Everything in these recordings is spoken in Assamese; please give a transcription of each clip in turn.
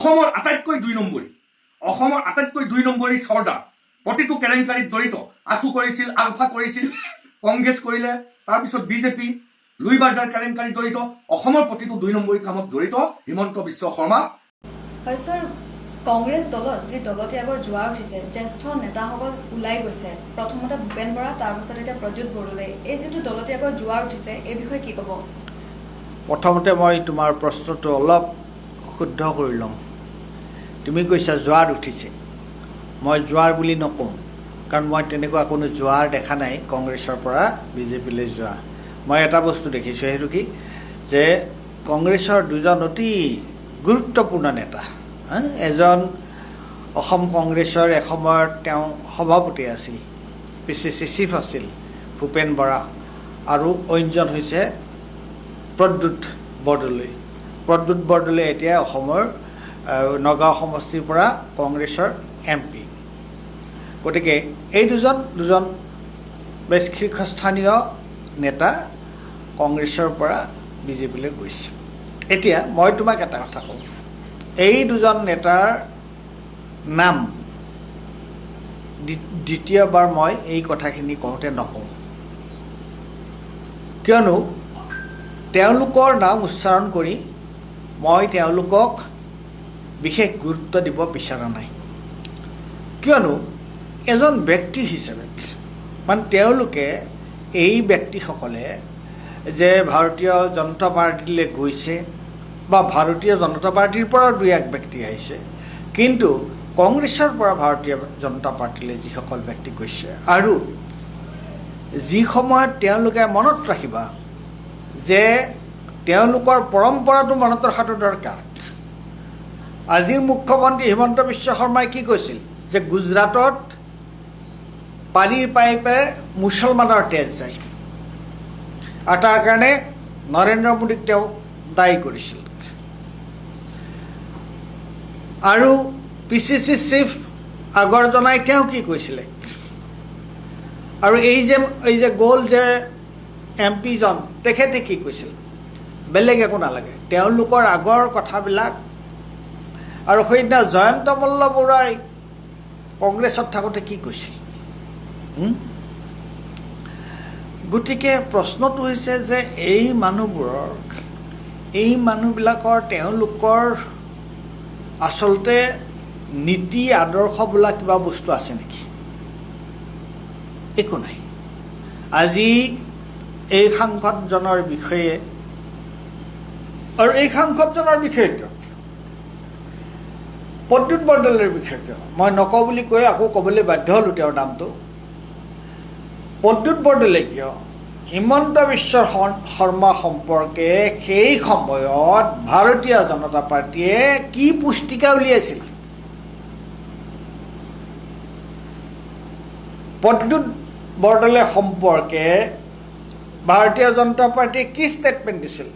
অসমৰ আটাইতকৈ দুই নম্বৰী চৰ্দাৰ প্ৰতিটো কেলেংকাৰীত জড়িত আছু কৰিছিল আলফা কৰিছিল কংগ্ৰেছ কৰিলে তাৰপিছত বিজেপি লুইবাজাৰ কেলেংকাৰীত জড়িত অসমৰ প্ৰতিটো 2 নম্বৰী কামত জড়িত হিমন্ত বিশ্ব শৰ্মা হয় স্যাৰ কংগ্ৰেছ দলত যি দলত্যাগৰ জোৱাৰ উঠিছে জ্যেষ্ঠ নেতাসকল ওলাই গৈছে প্ৰথমতে ভূপেন বৰা তাৰপিছত এতিয়া প্ৰদ্যুৎ বৰদলৈ এই যিটো দলত্যাগৰ জোৱাৰ উঠিছে এই বিষয়ে কি ক'ব প্ৰথমতে মই তোমাৰ প্ৰশ্নটো অলপ শুদ্ধ কৰি লম তুমি কৈছা জোৱাৰ উঠিছে মই জোৱাৰ বুলি নকওঁ কাৰণ মই তেনেকুৱা কোনো জোৱাৰ দেখা নাই কংগ্ৰেছৰ পৰা বিজেপিলৈ যোৱা মই এটা বস্তু দেখিছোঁ সেইটো কি যে কংগ্ৰেছৰ দুজন অতি গুৰুত্বপূৰ্ণ নেতা এজন অসম কংগ্ৰেছৰ এসময়ত তেওঁ সভাপতি আছিল পিচিচি চিফ আছিল ভূপেন বৰা আৰু অন্যজন হৈছে প্ৰদ্যুৎ বৰদলৈ এতিয়া অসমৰ নগাঁও সমষ্টিৰ পৰা কংগ্ৰেছৰ MP গতিকে এই দুজন বেছ শীৰ্ষস্থানীয় নেতা কংগ্ৰেছৰ পৰা বিজেপিলৈ গৈছে এতিয়া মই তোমাক এটা কথা কওঁ এই দুজন নেতাৰ নাম দ্বিতীয়বাৰ মই এই কথাখিনি কওঁতে নকওঁ কিয়নো তেওঁলোকৰ নাম উচ্চাৰণ কৰি মই তেওঁলোকক বিশেষ গুৰুত্ব দিব বিচৰা নাই কিয়নো এজন ব্যক্তি হিচাপে মানে তেওঁলোকে এই ব্যক্তিসকলে যে ভাৰতীয় জনতা পাৰ্টিলৈ গৈছে বা ভাৰতীয় জনতা পাৰ্টিৰ পৰা দুই এক ব্যক্তি আহিছে কিন্তু কংগ্ৰেছৰ পৰা ভাৰতীয় জনতা পাৰ্টিলৈ যিসকল ব্যক্তি গৈছে আৰু যি সময়ত তেওঁলোকে মনত ৰাখিবা যে তেওঁলোকৰ পৰম্পৰাটো মনত ৰখাটো দৰকাৰ আজিৰ মুখ্যমন্ত্ৰী হিমন্ত বিশ্ব শৰ্মাই কি কৈছিল যে গুজৰাটত পানীৰ পাইপেৰে মুছলমানৰ তেজ যায় আৰু তাৰ কাৰণে নৰেন্দ্ৰ মোদীক তেওঁ দায়ী কৰিছিল আৰু পিচিচি চিফ আগৰজনাই তেওঁ কি কৈছিলে আৰু এই যে গ'ল যে MP জন তেখেতে কি কৈছিল বেলেগ একো নালাগে তেওঁলোকৰ আগৰ কথাবিলাক আৰু সেইদিনা জয়ন্ত মল্ল বৰুৱাই কংগ্ৰেছত থাকোঁতে কি কৈছিল গতিকে প্ৰশ্নটো হৈছে যে এই মানুহবিলাকৰ তেওঁলোকৰ আচলতে নীতি আদৰ্শ বোলা কিবা বস্তু আছে নেকি একো নাই আজি এই সাংসদজনৰ বিষয়ে আৰু এই সাংসদজনৰ বিষয়ে কিয় প্ৰদ্যুৎ বৰদলৈৰ বিষয়ে কিয় মই নকওঁ বুলি কৈ আকৌ ক'বলৈ বাধ্য হ'লোঁ তেওঁৰ নামটো প্ৰদ্যুৎ বৰদলৈ কিয় হিমন্ত বিশ্ব শৰ্মা সম্পৰ্কে সেই সময়ত ভাৰতীয় জনতা পাৰ্টীয়ে কি পুস্তিকা উলিয়াইছিল প্ৰদ্যুৎ বৰদলৈ সম্পৰ্কে ভাৰতীয় জনতা পাৰ্টীয়ে কি ষ্টেটমেণ্ট দিছিল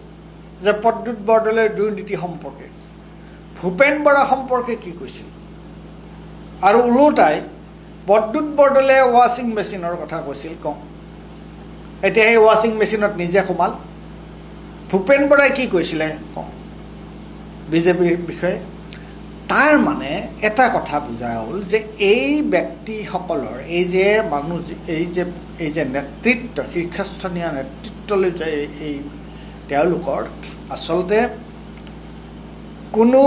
যে প্ৰদ্যুৎ বৰদলৈৰ দুৰ্নীতি সম্পৰ্কে ভূপেন বৰা সম্পৰ্কে কি কৈছিল আৰু ওলোটাই প্ৰদ্যুৎ বৰদলৈয়ে ৱাশ্বিং মেচিনৰ কথা কৈছিল কওঁ এতিয়া সেই ৱাশ্বিং মেচিনত নিজে সোমাল ভূপেন বৰাই কি কৈছিলে কওঁ বিজেপিৰ বিষয়ে তাৰ মানে এটা কথা বুজা হ'ল যে এই ব্যক্তিসকলৰ এই যে নেতৃত্ব শীৰ্ষস্থানীয় নেতৃত্বলৈ যে এই তেওঁলোকৰ আচলতে কোনো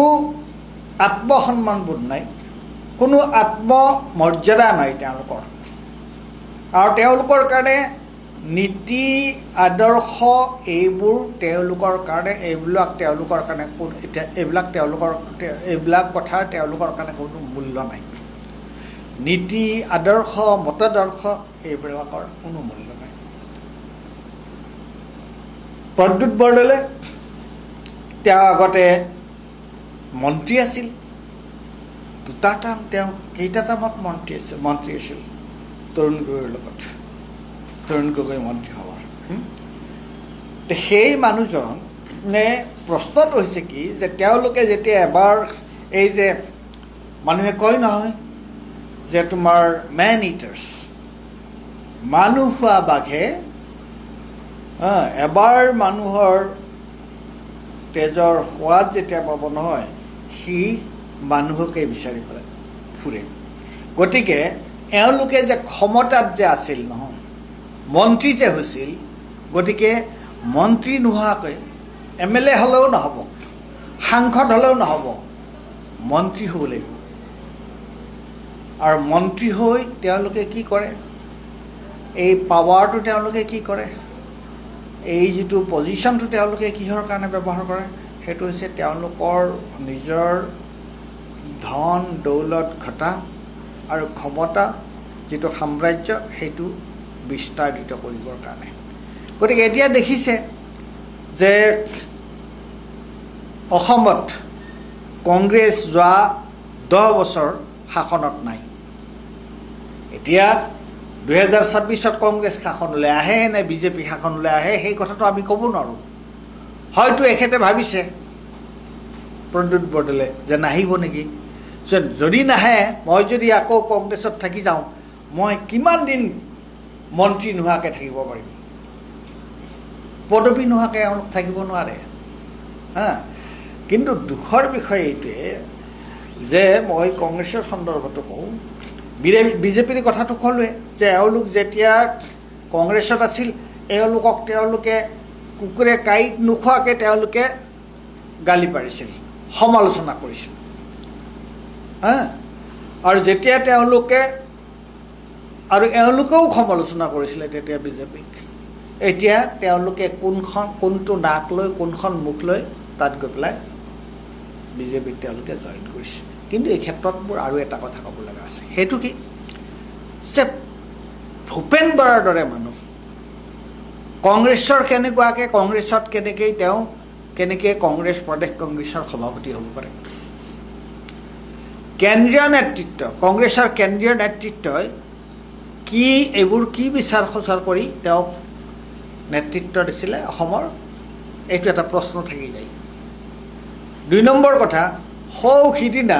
আত্মসন্মানবোধ নাই কোনো আত্মমৰ্যাদা নাই তেওঁলোকৰ আৰু তেওঁলোকৰ কাৰণে নীতি আদৰ্শ এইবিলাক কথাৰ তেওঁলোকৰ কাৰণে কোনো মূল্য নাই নীতি আদৰ্শ মতাদৰ্শ এইবিলাকৰ কোনো মূল্য নাই প্ৰদ্যুৎ বৰদলৈ তেওঁ আগতে মন্ত্ৰী আছিল দুটা টাৰ্ম তেওঁ কেইটা টাৰ্মত মন্ত্ৰী আছিল তৰুণ গগৈ মন্ত্ৰী হোৱাৰ সেই মানুহজনে প্ৰশ্নটো হৈছে কি যে তেওঁলোকে যেতিয়া এবাৰ এই যে মানুহে কয় নহয় যে তোমাৰ মেন ইটাৰ্ছ মানুহ খোৱা বাঘে এবাৰ মানুহৰ তেজৰ সোৱাদ যেতিয়া পাব নহয় সি মানুহকে বিচাৰি পেলাই ফুৰে। গতিকে এওঁলোকে যে ক্ষমতাত যে আছিল নহয়, মন্ত্ৰী যে হৈছিল, গতিকে মন্ত্ৰী নোহোৱাকৈ MLA হ'লেও নহ'ব, সাংসদ হ'লেও নহ'ব, মন্ত্ৰী হ'ব লাগিব। আৰু মন্ত্ৰী হৈ তেওঁলোকে কি কৰে, এই পাৱাৰটো তেওঁলোকে কি কৰে, এই যিটো পজিশ্যনটো তেওঁলোকে কিহৰ কাৰণে ব্যৱহাৰ কৰে, সেইটো হৈছে তেওঁলোকৰ নিজৰ ধন দৌলত ঘটা আৰু ক্ষমতা যিটো সাম্ৰাজ্য সেইটো বিস্তাৰিত কৰিবৰ কাৰণে। গতিকে এতিয়া দেখিছে যে অসমত কংগ্ৰেছ যোৱা 10 বছৰ শাসনত নাই। এতিয়া 2026 কংগ্ৰেছ শাসনলৈ আহে নে বিজেপি শাসনলৈ আহে সেই কথাটো আমি ক'ব নোৱাৰোঁ। হয়তো এখেতে ভাবিছে প্ৰদ্যুৎ বৰদলৈ যে নাহিব নেকি, যদি নাহে মই যদি আকৌ কংগ্ৰেছত থাকি যাওঁ মই কিমান দিন মন্ত্ৰী নোহোৱাকৈ থাকিব পাৰিম, পদবী নোহোৱাকৈ এওঁলোক থাকিব নোৱাৰে। কিন্তু দুখৰ বিষয় এইটোৱে যে মই কংগ্ৰেছৰ সন্দৰ্ভতো কওঁ, বিজেপিৰ কথাটো ক'লোৱে যে এওঁলোক যেতিয়া কংগ্ৰেছত আছিল এওঁলোকক তেওঁলোকে কুকুৰে কাঁইট নোখোৱাকৈ তেওঁলোকে গালি পাৰিছিল, সমালোচনা কৰিছিল। আৰু যেতিয়া তেওঁলোকে আৰু এওঁলোকেও সমালোচনা কৰিছিলে তেতিয়া বিজেপিক, এতিয়া তেওঁলোকে কোনটো নাক লৈ কোনখন মুখ লৈ তাত গৈ পেলাই বিজেপিক তেওঁলোকে জইন কৰিছে। কিন্তু এই ক্ষেত্ৰত মোৰ আৰু এটা কথা ক'ব লগা আছে, সেইটো কি যে ভূপেন বৰাৰ দৰে মানুহ কংগ্ৰেছৰ কংগ্ৰেছত কেনেকৈ কংগ্ৰেছ প্ৰদেশ কংগ্ৰেছৰ সভাপতি হ'ব পাৰে। কেন্দ্ৰীয় নেতৃত্ব, কংগ্ৰেছৰ কেন্দ্ৰীয় নেতৃত্বই এইবোৰ কি বিচাৰ খোচাৰ কৰি তেওঁক নেতৃত্ব দিছিলে অসমৰ, এইটো এটা প্ৰশ্ন থাকি যায়। 2 নম্বৰ কথা, সিদিনা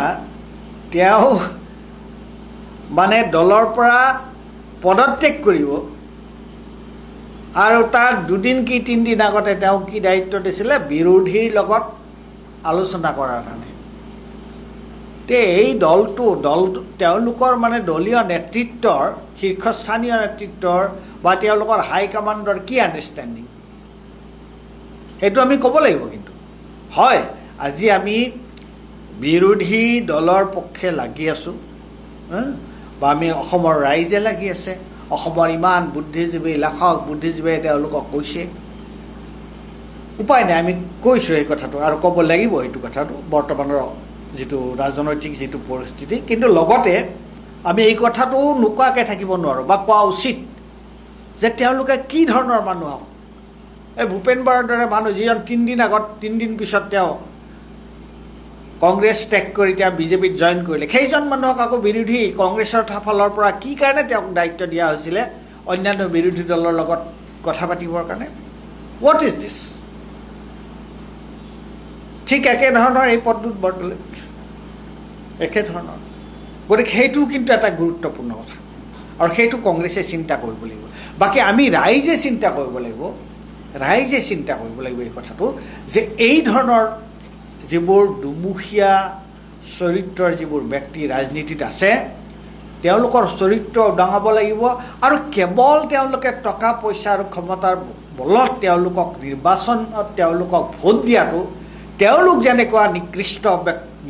তেওঁ মানে দলৰ পৰা পদত্যাগ কৰিব আৰু তাৰ 2 দিন কি 3 দিন আগতে তেওঁ কি দায়িত্ব দিছিলে, বিৰোধীৰ লগত আলোচনা কৰাৰ কাৰণে। এই দলটো তেওঁলোকৰ মানে দলীয় নেতৃত্বৰ, শীৰ্ষস্থানীয় নেতৃত্বৰ বা তেওঁলোকৰ হাইকমাণ্ডৰ কি আণ্ডাৰষ্টেণ্ডিং সেইটো আমি ক'ব লাগিব। কিন্তু হয়, আজি আমি বিৰোধী দলৰ পক্ষে লাগি আছোঁ বা আমি অসমৰ ৰাইজে লাগি আছে, অসমৰ ইমান বুদ্ধিজীৱী, লাখক বুদ্ধিজীৱীয়ে তেওঁলোকক কৈছে, উপায় নাই আমি কৈছোঁ এই কথাটো আৰু ক'ব লাগিব সেইটো কথাটো বৰ্তমানৰ যিটো ৰাজনৈতিক যিটো পৰিস্থিতি। কিন্তু লগতে আমি এই কথাটো নোকোৱাকৈ থাকিব নোৱাৰোঁ বা কোৱা উচিত যে তেওঁলোকে কি ধৰণৰ মানুহ হওক। এই ভূপেন বৰাৰ দৰে মানুহ যিজন 3 দিন আগত 3 দিন পিছত তেওঁ কংগ্ৰেছ ত্যাগ কৰি তেওঁ বিজেপিত জইন কৰিলে, সেইজন মানুহক আকৌ বিৰোধী কংগ্ৰেছৰ ফালৰ পৰা কি কাৰণে তেওঁক দায়িত্ব দিয়া হৈছিলে অন্যান্য বিৰোধী দলৰ লগত কথা পাতিবৰ কাৰণে। What is this? ঠিক একেধৰণৰ এই প্ৰদ্যুৎ বৰদলৈ একেধৰণৰ। গতিকে সেইটো কিন্তু এটা গুৰুত্বপূৰ্ণ কথা আৰু সেইটো কংগ্ৰেছে চিন্তা কৰিব লাগিব। বাকী আমি ৰাইজে চিন্তা কৰিব লাগিব এই কথাটো যে এই ধৰণৰ যিবোৰ দুমুখীয়া চৰিত্ৰৰ যিবোৰ ব্যক্তি ৰাজনীতিত আছে তেওঁলোকৰ চৰিত্ৰ উদঙাব লাগিব আৰু কেৱল তেওঁলোকে টকা পইচা আৰু ক্ষমতাৰ বলত তেওঁলোকক নিৰ্বাচনত তেওঁলোকক ভোট দিয়াটো, তেওঁলোক যেনেকুৱা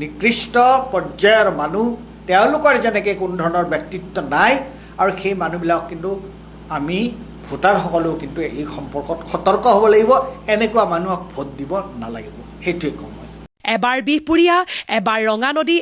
নিকৃষ্ট পৰ্যায়ৰ মানুহ, তেওঁলোকৰ যেনেকৈ কোনো ধৰণৰ ব্যক্তিত্ব নাই আৰু সেই মানুহবিলাকক কিন্তু আমি ভোটাৰসকলেও কিন্তু এই সম্পৰ্কত সতৰ্ক হ'ব লাগিব, এনেকুৱা মানুহক ভোট দিব নালাগিব। সেইটোৱে কওঁ মই। এবাৰ বিহপুৰীয়া, এবাৰ ৰঙানদী,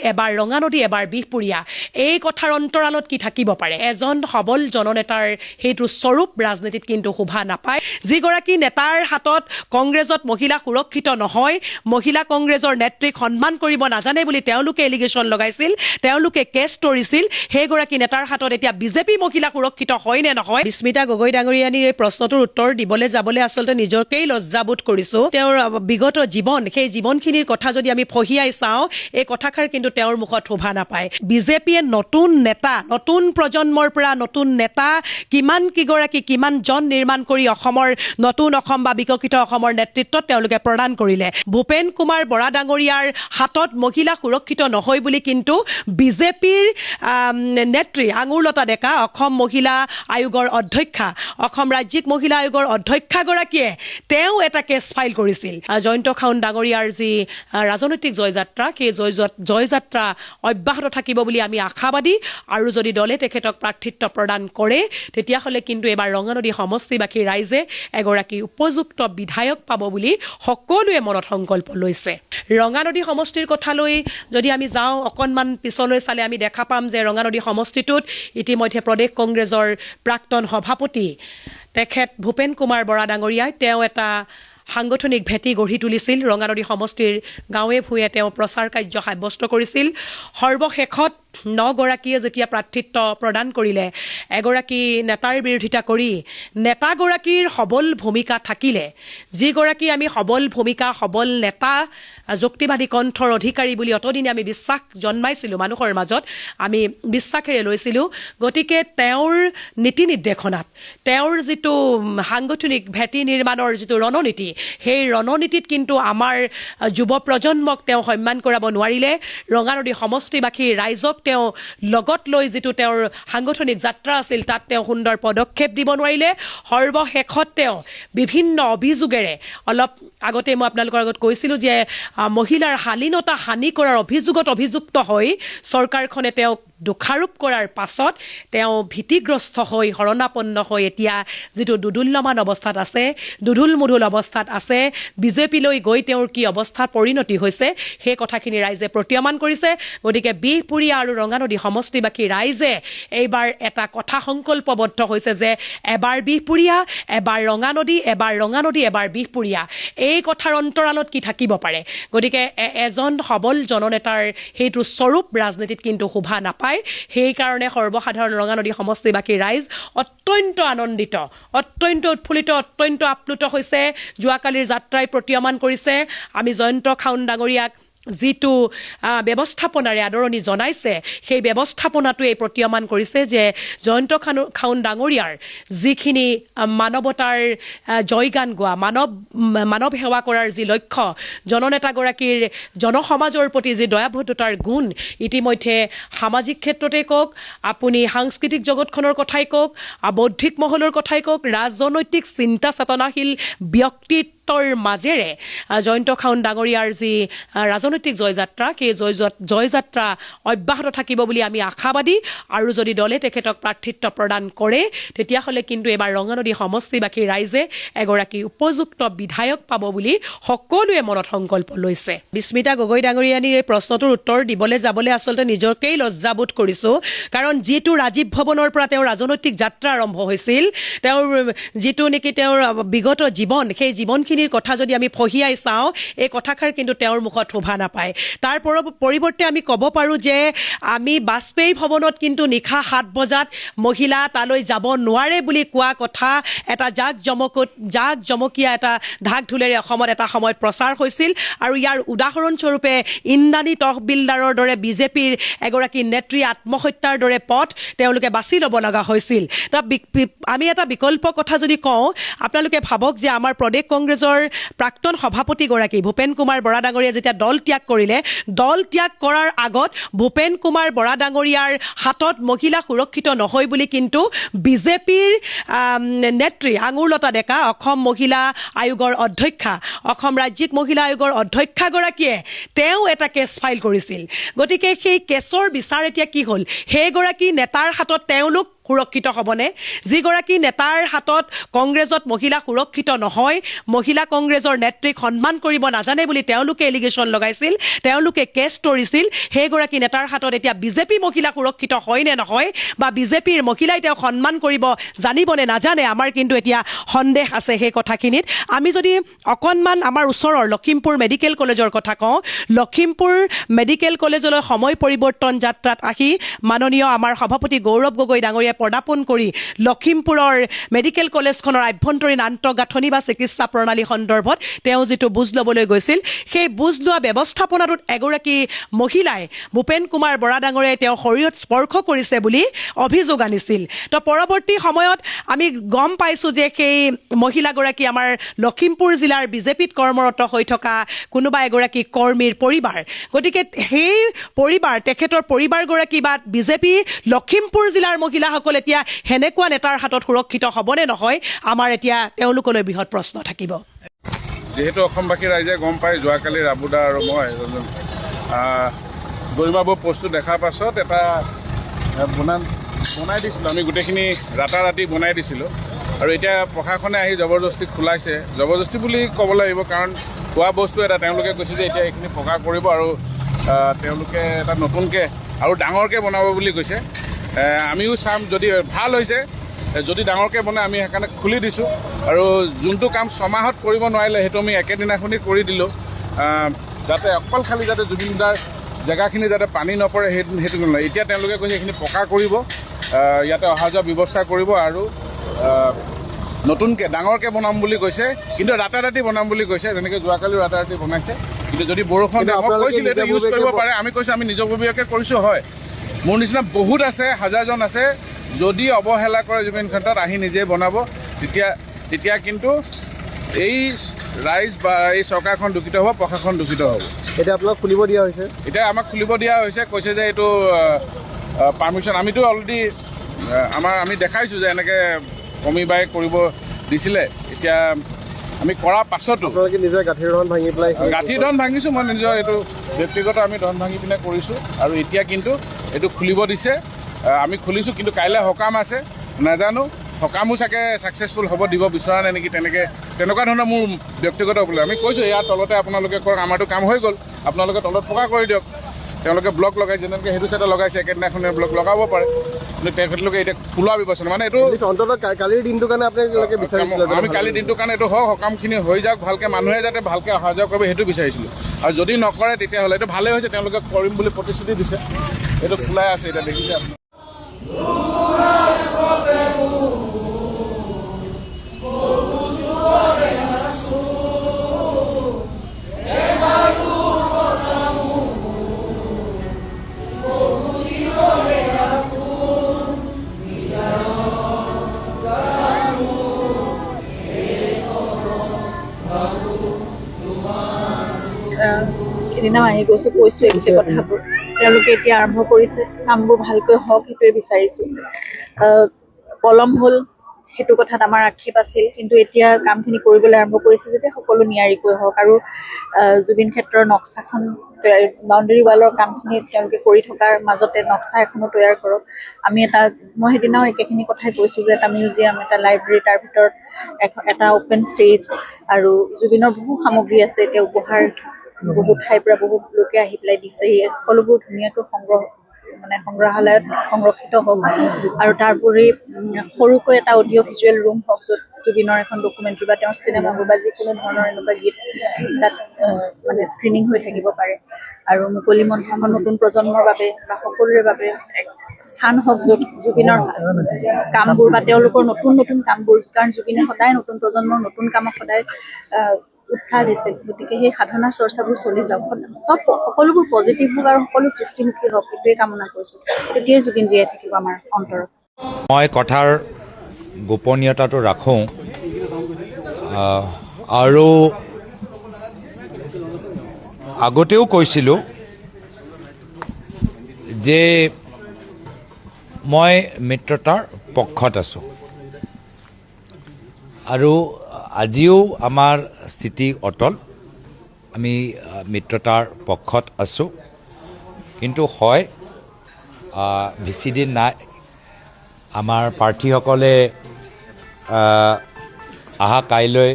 এবাৰ বিহপুৰীয়া, এই কথাৰ অন্তৰালত কি থাকিব পাৰে? এজন সবল জননেতাৰ সেইটো স্বৰূপ ৰাজনীতিত কিন্তু শোভা নাপায়। যিগৰাকী নেতাৰ হাতত কংগ্ৰেছত মহিলা সুৰক্ষিত নহয়, মহিলা কংগ্ৰেছৰ নেত্ৰীক সন্মান কৰিব নাজানে বুলি তেওঁলোকে এলিগেশ্যন লগাইছিল, তেওঁলোকে কেছ তৰিছিল, সেইগৰাকী নেতাৰ হাতত এতিয়া বিজেপি মহিলা সুৰক্ষিত হয় নে নহয়? বিস্মিতা গগৈ ডাঙৰীয়ানীৰ এই প্ৰশ্নটোৰ উত্তৰ দিবলৈ যাবলৈ আচলতে নিজকেই লজ্জাবোধ কৰিছোঁ। তেওঁৰ বিগত জীৱন, সেই জীৱনখিনিৰ কথা যদি আমি ফহিয়াই চাওঁ এই কথাষাৰ কিন্তু তেওঁৰ মুখত শোভা নাপায় বিজেপিয়ে নতুন নেতা নতুন প্ৰজন্মৰ পৰা নতুন নেতা কিমান কিগৰাকী কিমানজন নিৰ্মাণ কৰি অসমৰ নতুন অসম বা বিকশিত অসমৰ নেতৃত্বত তেওঁলোকে প্ৰদান কৰিলে ভূপেন কুমাৰ বৰা ডাঙৰীয়াৰ হাতত মহিলা সুৰক্ষিত নহয় বুলি কিন্তু বিজেপিৰ নেত্ৰী আঙুৰলতা ডেকা অসম মহিলা আয়োগৰ অধ্যক্ষা অসম ৰাজ্যিক মহিলা আয়োগৰ অধ্যক্ষাগৰাকীয়ে তেওঁ এটা কেছ ফাইল কৰিছিল জয়ন্ত খাউন ডাঙৰীয়াৰ যি ৰাজনৈতিক জয়যাত্ৰা সেই জয়যাত্ৰা অব্যাহত থাকিব বুলি আমি আশাবাদী আৰু যদি দলে তেখেতক প্ৰাৰ্থিত্ব প্ৰদান কৰে তেতিয়াহ'লে কিন্তু এবাৰ ৰঙানদী সমষ্টিবাসী ৰাইজে এগৰাকী উপযুক্ত বিধায়ক পাব বুলি সকলোৱে মনত সংকল্প লৈছে ৰঙানদী সমষ্টিৰ কথালৈ যদি আমি যাওঁ অকণমান পিছলৈ চালে আমি দেখা পাম যে ৰঙানদী সমষ্টিটোত ইতিমধ্যে প্ৰদেশ কংগ্ৰেছৰ প্ৰাক্তন সভাপতি তেখেত ভূপেন কুমাৰ বৰা ডাঙৰীয়াই তেওঁ এটা সাংগঠনিক ভেটি গঢ়ি তুলিছিল ৰঙানদী সমষ্টিৰ গাঁৱে ভূঞে তেওঁ প্ৰচাৰ কাৰ্য সাব্যস্ত কৰিছিল সৰ্বশেষত 9 গৰাকীয়ে যেতিয়া প্ৰাৰ্থিত্ব প্ৰদান কৰিলে এগৰাকী নেতাৰ বিৰোধিতা কৰি নেতাগৰাকীৰ সবল ভূমিকা থাকিলে যিগৰাকী আমি সবল ভূমিকা সবল নেতা যুক্তিবাদী কণ্ঠৰ অধিকাৰী বুলি অতদিনে আমি বিশ্বাস জন্মাইছিলোঁ মানুহৰ মাজত আমি বিশ্বাসেৰে লৈছিলোঁ গতিকে তেওঁৰ নীতি নিৰ্দেশনাত তেওঁৰ যিটো সাংগঠনিক ভেটি নিৰ্মাণৰ যিটো ৰণনীতি সেই ৰণনীতিত কিন্তু আমাৰ যুৱ প্ৰজন্মক তেওঁ সন্মান কৰাব নোৱাৰিলে ৰঙানদী সমষ্টিবাসী ৰাইজক তেওঁ লগত লৈ যিটো তেওঁৰ সাংগঠনিক যাত্ৰা আছিল তাত তেওঁ সুন্দৰ পদক্ষেপ দিব নোৱাৰিলে সৰ্বশেষত তেওঁ বিভিন্ন অভিযোগেৰে অলপ আগতে মই আপোনালোকৰ আগত কৈছিলোঁ যে মহিলাৰ শালীনতা হানি কৰাৰ অভিযোগত অভিযুক্ত হৈ চৰকাৰখনে তেওঁক দোষাৰোপ কৰাৰ পাছত তেওঁ ভীতিগ্ৰস্ত হৈ শৰণাপন্ন হৈ এতিয়া যিটো দুদুল্যমান অৱস্থাত আছে দুধুল-মুধুল অৱস্থাত আছে বিজেপিলৈ গৈ তেওঁৰ কি অৱস্থাত পৰিণতি হৈছে সেই কথাখিনি ৰাইজে প্ৰতীয়মান কৰিছে গতিকে বিহপুৰীয়া আৰু ৰঙানদী সমষ্টিবাসী ৰাইজে এইবাৰ এটা কথা সংকল্পবদ্ধ হৈছে যে এবাৰ বিহপুৰীয়া এবাৰ ৰঙানদী এবাৰ বিহপুৰীয়া এই কথাৰ অন্তৰালত কি থাকিব পাৰে গতিকে এজন সবল জননেতাৰ সেইটো স্বৰূপ ৰাজনীতিত কিন্তু শোভা নাপায় সেইকাৰণে সৰ্বসাধাৰণ ৰঙানদী সমষ্টিবাসী ৰাইজ অত্যন্ত আনন্দিত অত্যন্ত উৎফুল্লিত অত্যন্ত আপ্লুত হৈছে যোৱাকালিৰ যাত্ৰাই প্ৰতীয়মান কৰিছে আমি জয়ন্ত খাউন ডাঙৰীয়াক যিটো ব্যৱস্থাপনাৰে আদৰণি জনাইছে সেই ব্যৱস্থাপনাটোৱে প্ৰতীয়মান কৰিছে যে জয়ন্ত খাউন ডাঙৰীয়াৰ যিখিনি মানৱতাৰ জয়গান গোৱা মানৱ সেৱা কৰাৰ যি লক্ষ্য জননেতাগৰাকীৰ জনসমাজৰ প্ৰতি যি দয়াবদ্ধতাৰ গুণ ইতিমধ্যে সামাজিক ক্ষেত্ৰতে কওক আপুনি সাংস্কৃতিক জগতখনৰ কথাই কওক বৌদ্ধিক মহলৰ কথাই কওক ৰাজনৈতিক চিন্তা চেতনাশীল ব্যক্তিত্ব মাজেৰে জয়ন্ত খাউন ডাঙৰীয়াৰ যি ৰাজনৈতিক জয়যাত্ৰা সেই জয়যাত্ৰা অব্যাহত থাকিব বুলি আমি আশাবাদী আৰু যদি দলে তেখেতক প্ৰাৰ্থিত্ব প্ৰদান কৰে তেতিয়াহ'লে কিন্তু এবাৰ ৰঙানদী সমষ্টিবাসী ৰাইজে এগৰাকী উপযুক্ত বিধায়ক পাব বুলি সকলোৱে মনত সংকল্প লৈছে বিস্মিতা গগৈ ডাঙৰীয়ানীৰ এই প্ৰশ্নটোৰ উত্তৰ দিবলৈ যাবলৈ আচলতে নিজকেই লজ্জাবোধ কৰিছোঁ কাৰণ যিটো ৰাজীৱ ভৱনৰ পৰা তেওঁৰ ৰাজনৈতিক যাত্ৰা আৰম্ভ হৈছিল তেওঁৰ যিটো নেকি তেওঁৰ বিগত জীৱন সেই জীৱনখিনি কথা যদি আমি ফহিয়াই চাওঁ এই কথাষাৰ কিন্তু তেওঁৰ মুখত শোভা নাপায় তাৰ পৰিৱৰ্তে আমি ক'ব পাৰোঁ যে আমি বাজপেয়ী ভৱনত কিন্তু নিশা 7 বজাত মহিলা তালৈ যাব নোৱাৰে বুলি কোৱা কথা এটা জাক-জমকীয়া এটা ঢাক ঢোলেৰে অসমত এটা সময়ত প্ৰচাৰ হৈছিল আৰু ইয়াৰ উদাহৰণস্বৰূপে ইন্দ্ৰাণী তহবিলদাৰৰ দৰে বিজেপিৰ এগৰাকী নেত্ৰী আত্মহত্যাৰ দৰে পথ তেওঁলোকে বাছি ল'ব লগা হৈছিল আমি এটা বিকল্প কথা যদি কওঁ আপোনালোকে ভাবক যে আমাৰ প্ৰদেশ কংগ্ৰেছৰ প্ৰাক্তন সভাপতিগৰাকী ভূপেন কুমাৰ বৰা ডাঙৰীয়া যেতিয়া দল ত্যাগ কৰাৰ আগত ভূপেন কুমাৰ বৰা ডাঙৰীয়াৰ হাতত মহিলা সুৰক্ষিত নহয় বুলি কিন্তু বিজেপিৰ নেত্ৰী আঙুৰলতা ডেকা অসম মহিলা আয়োগৰ অধ্যক্ষা অসম ৰাজ্যিক মহিলা আয়োগৰ অধ্যক্ষাগৰাকীয়ে তেওঁ এটা কেছ ফাইল কৰিছিল গতিকে সেই কেছৰ বিচাৰ এতিয়া কি হ'ল সেইগৰাকী নেতাৰ হাতত তেওঁলোক সুৰক্ষিত হ'বনে যিগৰাকী নেতাৰ হাতত কংগ্ৰেছত মহিলা সুৰক্ষিত নহয় মহিলা কংগ্ৰেছৰ নেত্ৰীক সন্মান কৰিব নাজানে বুলি তেওঁলোকে এলিগেশ্যন লগাইছিল তেওঁলোকে কেছ তৰিছিল সেইগৰাকী নেতাৰ হাতত এতিয়া বিজেপি মহিলা সুৰক্ষিত হয় নে নহয় বা বিজেপিৰ মহিলাই তেওঁক সন্মান কৰিব জানিবনে নাজানে আমাৰ কিন্তু এতিয়া সন্দেহ আছে সেই কথাখিনিত আমি যদি অকণমান আমাৰ ওচৰৰ লখিমপুৰ মেডিকেল কলেজৰ কথা কওঁ লখিমপুৰ মেডিকেল কলেজলৈ সময় পৰিৱৰ্তন যাত্ৰাত আহি মাননীয় আমাৰ সভাপতি গৌৰৱ গগৈ ডাঙৰীয়া পদাৰ্পণ কৰি লখিমপুৰৰ মেডিকেল কলেজখনৰ আভ্যন্তৰীণ আন্তঃগাঁথনি বা চিকিৎসা প্ৰণালী সন্দৰ্ভত তেওঁ যিটো বুজ ল'বলৈ গৈছিল, সেই বুজ লোৱা ব্যৱস্থাপনাটোত এগৰাকী মহিলাই ভূপেন কুমাৰ বৰা ডাঙৰীয়াই তেওঁৰ শৰীৰত স্পৰ্শ কৰিছে বুলি অভিযোগ আনিছিল। তো পৰৱৰ্তী সময়ত আমি গম পাইছোঁ যে সেই মহিলাগৰাকী আমাৰ লখিমপুৰ জিলাৰ বিজেপিত কৰ্মৰত হৈ থকা কোনোবা এগৰাকী কৰ্মীৰ পৰিবাৰ। গতিকে সেই পৰিবাৰ, তেখেতৰ পৰিবাৰগৰাকী বা বিজেপি লখিমপুৰ জিলাৰ মহিলাসকল এতিয়া সেনেকুৱা নেতাৰ হাতত সুৰক্ষিত হ'বনে নহয়, আমাৰ এতিয়া তেওঁলোকলৈ বৃহৎ প্ৰশ্ন থাকিব। যিহেতু অসমবাসী ৰাইজে গম পায়, যোৱাকালি ৰাবুদা আৰু মই গৰিমাবোৰ পোষ্টটো দেখাৰ পাছত এটা বনাই দিছিলোঁ, আমি গোটেইখিনি ৰাতাৰাতি বনাই দিছিলোঁ। আৰু এতিয়া প্ৰশাসনে আহি জবৰদস্তি খোলাইছে, জবৰদস্তি বুলি ক'ব লাগিব, কাৰণ খোৱা বস্তু এটা তেওঁলোকে কৈছে যে এতিয়া এইখিনি পকা কৰিব আৰু তেওঁলোকে এটা নতুনকৈ আৰু ডাঙৰকৈ বনাব বুলি কৈছে। আমিও চাম, যদি ভাল হৈছে, যদি ডাঙৰকৈ বনাই আমি সেইকাৰণে খুলি দিছোঁ। আৰু যোনটো কাম 6 মাহত কৰিব নোৱাৰিলে সেইটো আমি একেদিনাখনি কৰি দিলোঁ, যাতে অকল খালি যাতে জুবিনদাৰ জেগাখিনি যাতে পানী নপৰে সেইটো নহয়। এতিয়া তেওঁলোকে কৈছে এইখিনি পকা কৰিব, ইয়াতে অহা যোৱা ব্যৱস্থা কৰিব আৰু নতুনকৈ ডাঙৰকৈ বনাম বুলি কৈছে, কিন্তু ৰাতাৰাতি বনাম বুলি কৈছে। যেনেকৈ যোৱাকালিও ৰাতাৰাতি বনাইছে, কিন্তু যদি বৰষুণ দিয়ে, মই কৈছিলোঁ এইটো ইউজ কৰিব পাৰে, আমি কৈছোঁ আমি নিজাববীয়াকৈ কৰিছোঁ। হয়, মোৰ নিচিনা বহুত আছে, হাজাৰজন আছে, যদি অৱহেলা কৰে জুবিন ক্ষেত্ৰত আহি নিজে বনাব, তেতিয়া কিন্তু এই ৰাইজ বা এই চৰকাৰখন দূষিত হ'ব, প্ৰশাসন দূষিত হ'ব। এতিয়া আপোনাক খুলিব দিয়া হৈছে? এতিয়া আমাক খুলিব দিয়া হৈছে, কৈছে যে এইটো পাৰ্মিশ্যন আমিতো অলৰেডি আমি দেখাইছোঁ যে এনেকৈ কমিবাই কৰিব দিছিলে। এতিয়া আমি কৰাৰ পাছতো আপোনালোকে নিজৰ গাঁঠিৰ ধন ভাঙি পেলাই গাঁঠিৰ ধন ভাঙিছোঁ, মই নিজৰ এইটো ব্যক্তিগত আমি ধন ভাঙি পিনে কৰিছোঁ। আৰু এতিয়া কিন্তু এইটো খুলিব দিছে, আমি খুলিছোঁ, কিন্তু কাইলৈ সকাম আছে, নাজানো সকামো চাগে ছাকচেছফুল হ'ব, দিব বিচৰা নাই নেকি, তেনেকুৱা ধৰণৰ মোৰ ব্যক্তিগত উপলব্ধি। আমি কৈছোঁ ইয়াৰ তলতে আপোনালোকে কৰক, আমাৰতো কাম হৈ গ'ল, আপোনালোকে তলত পকা কৰি দিয়ক। তেওঁলোকে ব্লক লগাই, যেনেকৈ সেইটো চাইডে লগাইছে, একেদিনাখনে ব্লক লগাব পাৰে, কিন্তু তেখেতলোকে এতিয়া খোলা ব্যৱস্থা মানে এইটো অন্ততঃ কালিৰ দিনটোৰ কাৰণে আপোনালোকে বিচাৰিছিলে? আমি কালিৰ দিনটোৰ কাৰণে এইটো হওক, সকামখিনি হৈ যাওক ভালকৈ, মানুহে যাতে ভালকৈ অহা যোৱা কৰিব সেইটো বিচাৰিছিলোঁ। আৰু যদি নকৰে তেতিয়াহ'লে এইটো ভালেই হৈছে, তেওঁলোকে কৰিম বুলি প্ৰতিশ্ৰুতি দিছে, এইটো খোলাই আছে, এতিয়া দেখিছে আপুনি। সেইদিনা আহি কৈছোঁ এক্সে কথাবোৰ, তেওঁলোকে এতিয়া আৰম্ভ কৰিছে, কামবোৰ ভালকৈ হওক সেইটোৱে বিচাৰিছোঁ। পলম হ'ল সেইটো কথাত আমাৰ আক্ষেপ আছিল, কিন্তু এতিয়া কামখিনি কৰিবলৈ আৰম্ভ কৰিছে যেতিয়া সকলো নিয়াৰিকৈ হওক। আৰু জুবিন ক্ষেত্ৰৰ নক্সাখন, বাউণ্ডেৰী ৱালৰ কামখিনি তেওঁলোকে কৰি থকাৰ মাজতে নক্সা এখনো তৈয়াৰ কৰক। মই সেইদিনাও একেখিনি কথাই কৈছোঁ যে এটা মিউজিয়াম, এটা লাইব্ৰেৰী, তাৰ ভিতৰত এটা অ'পেন ষ্টেজ আৰু জুবিনৰ বহু সামগ্ৰী আছে, এতিয়া উপহাৰ বহুত ঠাইৰ পৰা বহুত লোকে আহি পেলাই দিছে, এই সকলোবোৰ ধুনীয়াকৈ সংগ্ৰহালয়ত সংৰক্ষিত হওক। আৰু তাৰোপৰি সৰুকৈ এটা অডিঅ' ভিজুৱেল ৰুম হওক, য'ত জুবিনৰ এখন ডকুমেণ্টাৰী বা তেওঁৰ চিনেমাবোৰ বা যিকোনো ধৰণৰ এনেকুৱা গীত তাত মানে স্ক্ৰিনিং হৈ থাকিব পাৰে। আৰু মুকলি মঞ্চখন নতুন প্ৰজন্মৰ বাবে বা সকলোৰে বাবে এক স্থান হওক, য'ত জুবিনৰ কামবোৰ বা তেওঁলোকৰ নতুন নতুন কামবোৰ, কাৰণ জুবিনে সদায় নতুন প্ৰজন্মৰ নতুন কামক সদায় উৎসাহ দিছিল। গতিকে সেই সাধনাৰ চৰ্চাবোৰ চলি যাওক, সকলোবোৰ পজিটিভ হওক আৰু সকলো সৃষ্টিমুখী হওক, সেইটোৱে কামনা কৰিছোঁ। তেতিয়াই জুবিন জীয়াই থাকিব আমাৰ অন্তৰত। মই কথাৰ গোপনীয়তাটো ৰাখোঁ, আৰু আগতেও কৈছিলোঁ যে মই মিত্ৰতাৰ পক্ষত আছোঁ, আৰু আজিও আমাৰ স্থিতি অটল, আমি মিত্ৰতাৰ পক্ষত আছোঁ। কিন্তু হয়, বেছি দিন নাই, আমাৰ প্ৰাৰ্থীসকলে অহা কাইলৈ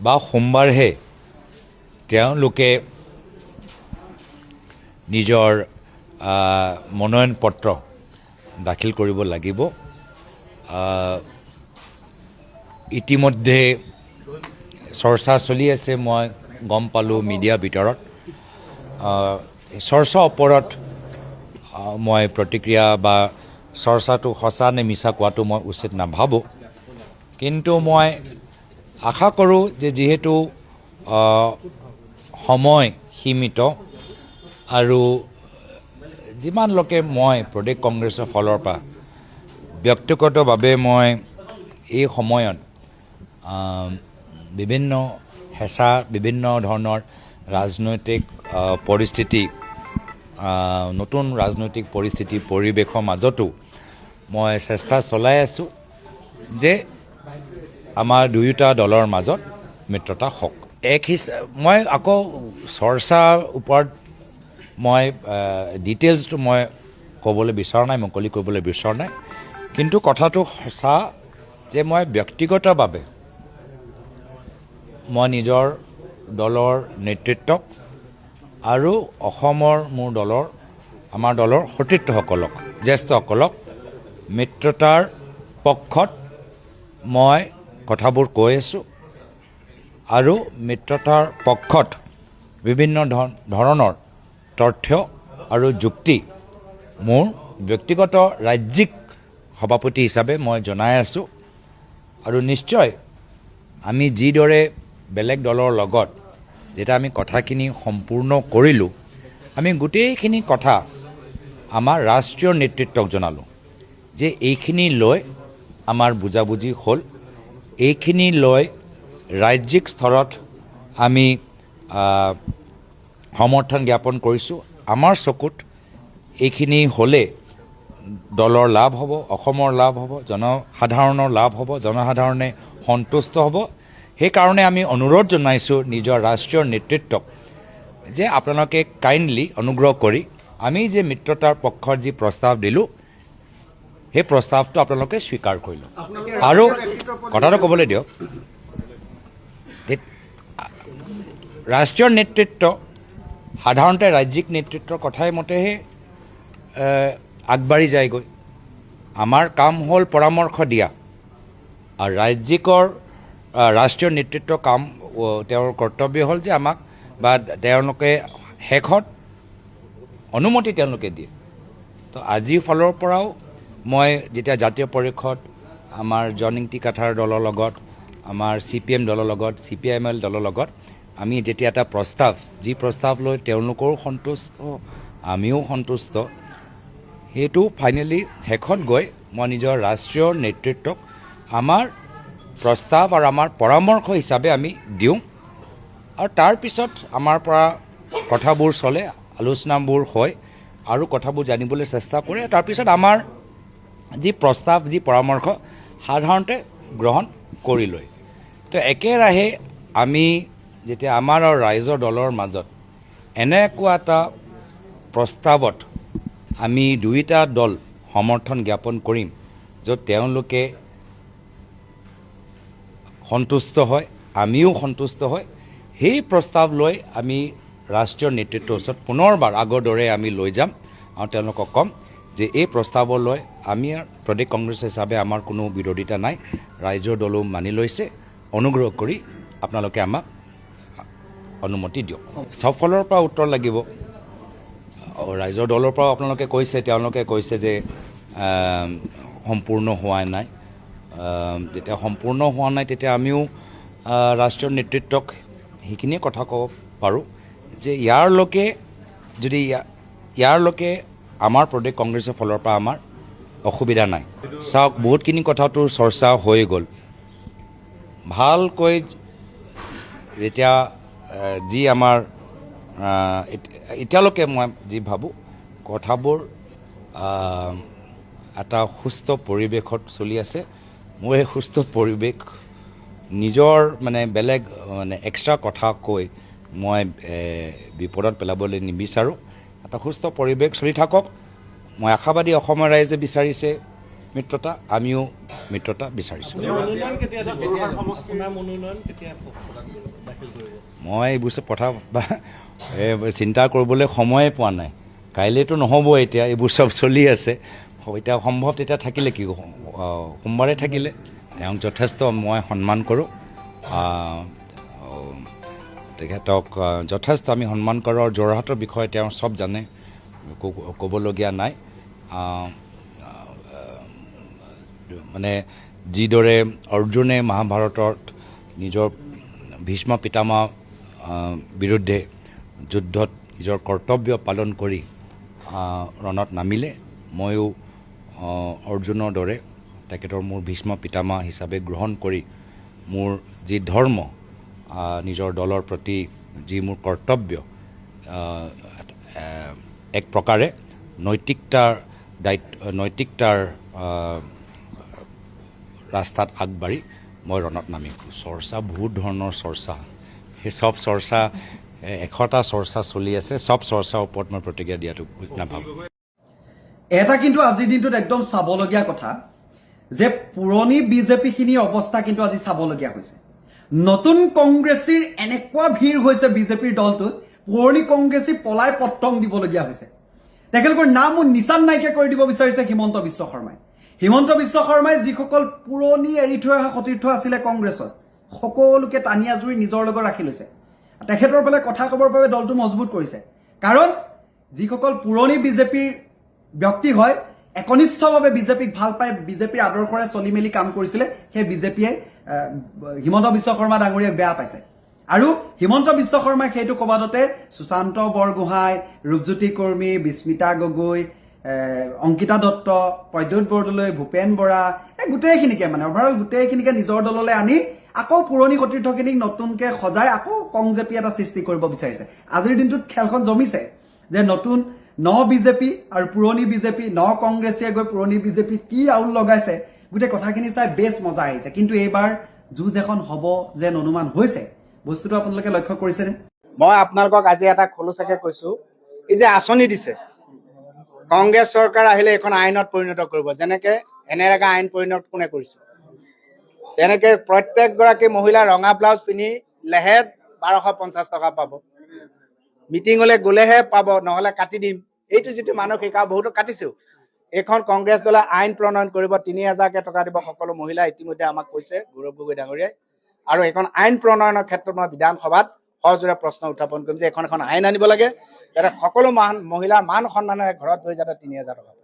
বা সোমবাৰহে তেওঁলোকে নিজৰ মনোনয়ন পত্ৰ দাখিল কৰিব লাগিব। ইতিমধ্যে চৰ্চা চলি আছে, মই গম পালোঁ মিডিয়াৰ ভিতৰত। চৰ্চাৰ ওপৰত মই প্ৰতিক্ৰিয়া বা চৰ্চাটো সঁচা নে মিছা কোৱাটো মই উচিত নাভাবোঁ কিন্তু মই আশা কৰোঁ যে যিহেতু সময় সীমিত আৰু যিমান লোকে মই প্ৰদেশ কংগ্ৰেছৰ ফালৰ পৰা ব্যক্তিগতভাৱে মই এই সময়ত বিভিন্ন হেঁচা বিভিন্ন ধৰণৰ ৰাজনৈতিক পৰিস্থিতি নতুন ৰাজনৈতিক পৰিস্থিতি পৰিৱেশৰ মাজতো মই চেষ্টা চলাই আছোঁ যে আমাৰ দুয়োটা দলৰ মাজত মিত্ৰতা হওক মই আকৌ চৰ্চাৰ ওপৰত মই ডিটেইলছটো মই ক'বলৈ বিচৰা নাই মুকলি কৰিবলৈ বিচৰা নাই কিন্তু কথাটো সঁচা যে মই ব্যক্তিগতভাৱে মই নিজৰ দলৰ নেতৃত্বক আৰু অসমৰ আমাৰ দলৰ সতীৰ্থসকলক জ্যেষ্ঠসকলক মিত্ৰতাৰ পক্ষত মই কথাবোৰ কৈ আছোঁ আৰু মিত্ৰতাৰ পক্ষত বিভিন্ন ধৰণৰ তথ্য আৰু যুক্তি মোৰ ব্যক্তিগত ৰাজ্যিক সভাপতি হিচাপে মই জনাই আছোঁ আৰু নিশ্চয় আমি যিদৰে বেলেগ দলৰ লগত যেতিয়া আমি কথাখিনি সম্পূৰ্ণ কৰিলোঁ আমি গোটেইখিনি কথা আমাৰ ৰাষ্ট্ৰীয় নেতৃত্বক জনালোঁ যে এইখিনি লৈ আমাৰ বুজাবুজি হ'ল এইখিনি লৈ ৰাজ্যিক স্তৰত আমি সমৰ্থন জ্ঞাপন কৰিছোঁ আমাৰ চকুত এইখিনি হ'লে দলৰ লাভ হ'ব অসমৰ লাভ হ'ব জনসাধাৰণৰ লাভ হ'ব জনসাধাৰণে সন্তুষ্ট হ'ব সেইকাৰণে আমি অনুৰোধ জনাইছোঁ নিজৰ ৰাষ্ট্ৰীয় নেতৃত্বক যে আপোনালোকে কাইণ্ডলি অনুগ্ৰহ কৰি আমি যে মিত্ৰতাৰ পক্ষৰ যি প্ৰস্তাৱ দিলোঁ সেই প্ৰস্তাৱটো আপোনালোকে স্বীকাৰ কৰি লওক আৰু কথাটো ক'বলৈ দিয়ক ৰাষ্ট্ৰীয় নেতৃত্ব সাধাৰণতে ৰাজ্যিক নেতৃত্বৰ কথাই মতেহে আগবাঢ়ি যায়গৈ আমাৰ কাম হ'ল পৰামৰ্শ দিয়া আৰু ৰাষ্ট্ৰীয় নেতৃত্বৰ কাম তেওঁৰ কৰ্তব্য হ'ল যে আমাক বা তেওঁলোকে শেষত অনুমতি তেওঁলোকে দিয়ে তো আজিৰ ফালৰ পৰাও মই যেতিয়া জাতীয় পৰিষদ আমাৰ জয়নিংটি কাঠাৰ দলৰ লগত আমাৰ CPM দলৰ লগত CPIML দলৰ লগত আমি যেতিয়া এটা যি প্ৰস্তাৱ লৈ তেওঁলোকৰো সন্তুষ্ট আমিও সন্তুষ্ট সেইটো ফাইনেলি শেষত গৈ মই নিজৰ ৰাষ্ট্ৰীয় নেতৃত্বক আমাৰ প্ৰস্তাৱ আৰু আমাৰ পৰামৰ্শ হিচাপে আমি দিওঁ আৰু তাৰপিছত আমাৰ পৰা কথাবোৰ চলে আলোচনাবোৰ হয় আৰু কথাবোৰ জানিবলৈ চেষ্টা কৰে তাৰপিছত আমাৰ যি প্ৰস্তাৱ যি পৰামৰ্শ সাধাৰণতে গ্ৰহণ কৰি লয় তো একেৰাহে আমি যেতিয়া আমাৰ আৰু ৰাইজৰ দলৰ মাজত এনেকুৱা এটা প্ৰস্তাৱত আমি দুয়োটা দল সমৰ্থন জ্ঞাপন কৰিম য'ত তেওঁলোকে সন্তুষ্ট হয় আমিও সন্তুষ্ট হয় সেই প্ৰস্তাৱ লৈ আমি ৰাষ্ট্ৰীয় নেতৃত্বৰ ওচৰত পুনৰবাৰ আগৰ দৰে আমি লৈ যাম আৰু তেওঁলোকক ক'ম যে এই প্ৰস্তাৱলৈ আমি প্ৰদেশ কংগ্ৰেছ হিচাপে আমাৰ কোনো বিৰোধিতা নাই ৰাইজৰ দলো মানি লৈছে অনুগ্ৰহ কৰি আপোনালোকে আমাক অনুমতি দিয়ক চব ফালৰ পৰা উত্তৰ লাগিব ৰাইজৰ দলৰ পৰা তেওঁলোকে কৈছে যে সম্পূৰ্ণ হোৱা নাই যেতিয়া সম্পূৰ্ণ হোৱা নাই তেতিয়া আমিও ৰাষ্ট্ৰীয় নেতৃত্বক সেইখিনিয়ে কথা ক'ব পাৰোঁ যে ইয়াৰলৈকে আমাৰ প্ৰদেশ কংগ্ৰেছৰ ফালৰ পৰা আমাৰ অসুবিধা নাই চাওক বহুতখিনি কথাটো চৰ্চা হৈ গ'ল ভালকৈ যেতিয়া যি আমাৰ এতিয়ালৈকে মই যি ভাবোঁ কথাবোৰ এটা সুস্থ পৰিৱেশত চলি আছে মোৰ এই সুস্থ পৰিৱেশ নিজৰ বেলেগ এক্সট্ৰা কথা কৈ মই বিপদত পেলাবলৈ নিবিচাৰোঁ এটা সুস্থ পৰিৱেশ চলি থাকক মই আশাবাদী অসমৰ ৰাইজে বিচাৰিছে মিত্ৰতা আমিও মিত্ৰতা বিচাৰিছোঁ মই এইবোৰ চিন্তা কৰিবলৈ সময়ে পোৱা নাই কাইলৈতো নহ'ব এতিয়া এইবোৰ চব চলি আছে এতিয়া সম্ভৱ তেতিয়া থাকিলে কি সোমবাৰে থাকিলে তেওঁক যথেষ্ট মই সন্মান কৰোঁ তেখেতক যথেষ্ট আমি সন্মান কৰোঁ আৰু যোৰহাটৰ বিষয়ে তেওঁ চব জানে ক'বলগীয়া নাই মানে যিদৰে অৰ্জুনে মহাভাৰতত নিজৰ ভীষ্ম পিতামহ বিৰুদ্ধে যুদ্ধত নিজৰ কৰ্তব্য পালন কৰি ৰণত নামিলে, ময়ো অৰ্জুনৰ দৰে তেখেতৰ মোৰ ভীষ্ম পিতামহ হিচাপে গ্ৰহণ কৰি মোৰ যি ধৰ্ম, নিজৰ দলৰ প্ৰতি যি মোৰ কৰ্তব্য, এক প্ৰকাৰে নৈতিকতাৰ ৰাস্তাত আগবাঢ়ি মই ৰণত নামিম। চৰ্চা বহুত ধৰণৰ চৰ্চা, সেই চব চৰ্চা 100টা চৰ্চা চলি আছে, চব চৰ্চাৰ ওপৰত মই প্ৰতিক্ৰিয়া দিয়াটো নাভাবোঁ। এটা কিন্তু আজিৰ দিনটোত একদম চাবলগীয়া কথা যে পুৰণি বিজেপিখিনিৰ অৱস্থা কিন্তু আজি চাবলগীয়া হৈছে। নতুন কংগ্ৰেছীৰ এনেকুৱা ভিৰ হৈছে বিজেপিৰ দলটোত, পুৰণি কংগ্ৰেছী পলাই পত্তং দিবলগীয়া হৈছে। তেখেতলোকৰ নাম নিচান নাইকিয়া কৰি দিব বিচাৰিছে হিমন্ত বিশ্ব শৰ্মাই। হিমন্ত বিশ্ব শৰ্মাই যিসকল পুৰণি এৰি থৈ অহা সতীৰ্থ আছিলে কংগ্ৰেছত, সকলোকে টানি আজুৰি নিজৰ লগত ৰাখি লৈছে। তেখেতৰ ফালে কথা ক'বৰ বাবে দলটো মজবুত কৰিছে, কাৰণ যিসকল পুৰণি বিজেপিৰ ব্যক্তি হয়, একনিষ্ঠভাৱে বিজেপিক ভাল পায়, বিজেপিৰ আদৰ্শৰে চলি মেলি কাম কৰিছিলে, সেই বিজেপিয়ে হিমন্ত বিশ্ব শৰ্মা ডাঙৰীয়াক বেয়া পাইছে। আৰু হিমন্ত বিশ্ব শৰ্মাই সেইটো কবাদতে সুশান্ত বৰগোহাঁই, ৰূপজ্যোতি কৰ্মী, বিস্মিতা গগৈ, অংকিতা দত্ত, প্ৰদ্যুৎ বৰদলৈ, ভূপেন বৰা, গোটেইখিনিকে মানে অভাৰঅল গোটেইখিনিকে নিজৰ দললৈ আনি আকৌ পুৰণি সতীৰ্থখিনিক নতুনকৈ সজাই আকৌ কংজেপি এটা সৃষ্টি কৰিব বিচাৰিছে। আজিৰ দিনটোত খেলখন জমিছে যে নতুন বিজেপি আৰু পুৰণি বিজেপি, কংগ্ৰেছীয়ে গৈ পুৰণি বিজেপি কি আউল লগাইছে, গোটেই কথাখিনি চাই বেছ মজা আহিছে। কিন্তু এইবাৰ যুঁজ এখন হ'ব যেন অনুমান হৈছে। বস্তুটো আপোনালোকে লক্ষ্য কৰিছেনে? মই আপোনালোকক আজি এটা খোলোচাকে কৈছো, এই যে আঁচনি দিছে, কংগ্ৰেছ চৰকাৰ আহিলে এখন আইনত পৰিণত কৰিব। যেনেকে এনেৰেগা আইন পৰিণত কোনে কৰিছে, তেনেকে প্ৰত্যেকগৰাকী মহিলা ৰঙা ব্লাউজ পিন্ধি লেহেত 1250 টকা পাব। মিটিঙলৈ গ'লেহে পাব, নহ'লে কাটি দিম। এইটো যিটো মানসিক, বহুতো কাটিছেও। এইখন কংগ্ৰেছ দলে আইন প্ৰণয়ন কৰিব, 3000কে টকা দিব সকলো মহিলা, ইতিমধ্যে আমাক কৈছে গৌৰৱ গগৈ ডাঙৰীয়াই। আৰু এইখন আইন প্ৰণয়নৰ ক্ষেত্ৰত মই বিধানসভাত সজোৰে প্ৰশ্ন উত্থাপন কৰিম যে এখন আইন আনিব লাগে, যাতে সকলো মহিলাৰ মান সন্মানেৰে ঘৰত গৈ যাতে 3000 টকা পায়।